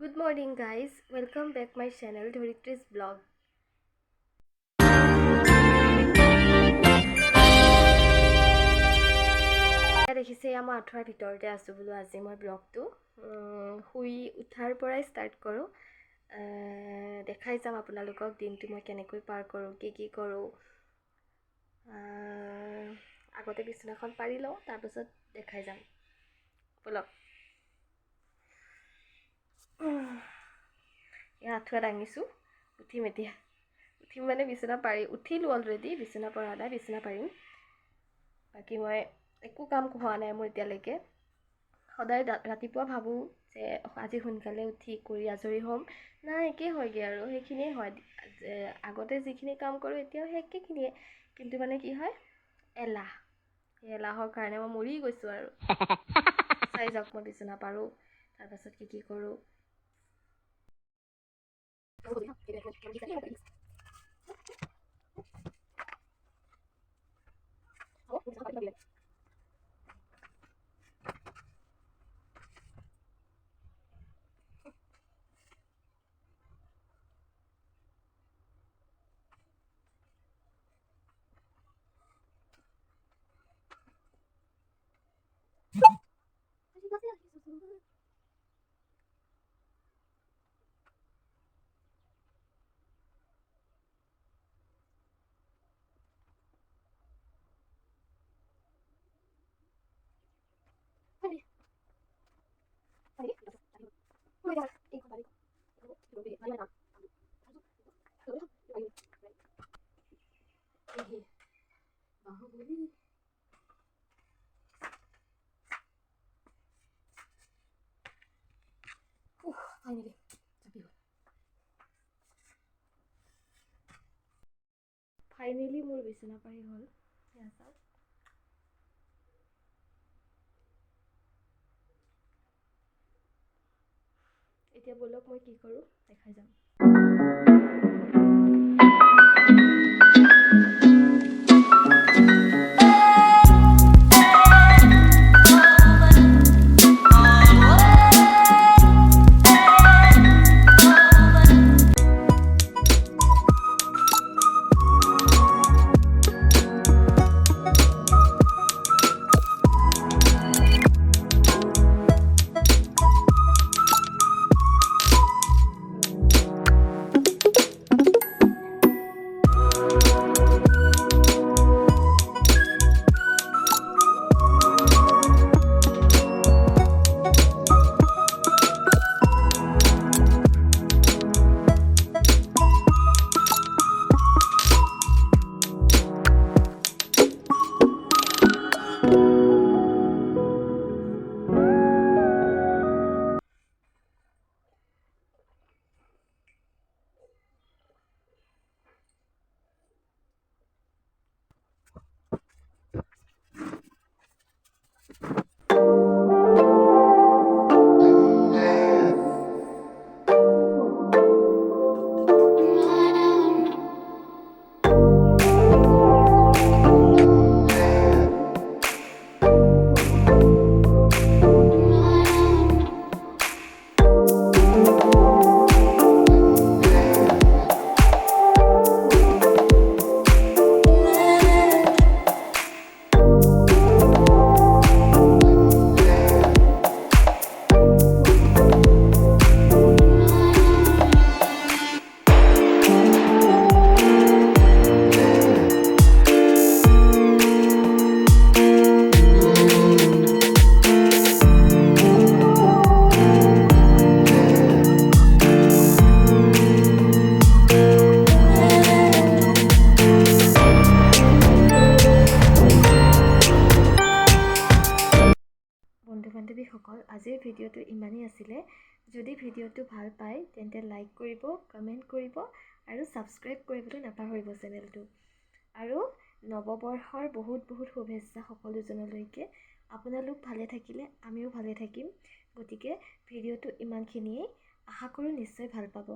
Good morning guys, welcome back my channel Dhoritri's blog. দেখিছে আমাৰ আঠুৱাৰ ভিতৰতে আছো বলো আজি মই ব্লগটো হুই উঠাৰ পৰাই ষ্টাৰ্ট কৰো দেখাই যাম আপোনালোকক দিনটো মই কেনেকৈ পাৰ কৰো কি কৰো আগতে বিছনাখন পাৰি লওঁ তাৰ পিছত দেখাই যাম বলক या आठुआ दांगिसु उठिम एतिया उठिम माने बिछना पारि उठिलु अलरेडी बिछना পৰা নাই बिछना পাৰিম বাকি মই একো কাম হোৱা নাই মোৰ এতিয়ালৈকে সদায় ৰাতিপুৱা ভাবো যে আজি সোনকালে উঠি কৰি আজৰি হ'ম না একে হয়গে আৰু হেখিনি হয় আগতে যিখিনি কাম কৰো এতিয়া হেকিখিনিয়ে কিন্তু মানে কি হয় এলাহৰ কাৰণে মই মৰি গৈছো আৰু চাই যাওক মই বিছনা পাৰো তাৰ পাছত কি কৰো Finally মোৰ বিছনা পাৰি হ'ল এতিয়া বলক মই কি কৰো দেখাই যাম আজিৰ ভিডিওটো ইমানেই আছিল যদি ভিডিওটো ভাল পায় তেন্তে লাইক কৰিব কমেন্ট কৰিব আৰু সাবস্ক্ৰাইব কৰিবলৈ নাপাহৰিব চেনেলটো আৰু নৱবৰ্ষৰ বহুত শুভেচ্ছা সকলোজনলৈকে আপোনালোক ভালে থাকিলে আমিও ভালে থাকিম গতিকে ভিডিওটো ইমানখিনিয়ে আশা কৰো নিশ্চয় ভাল পাব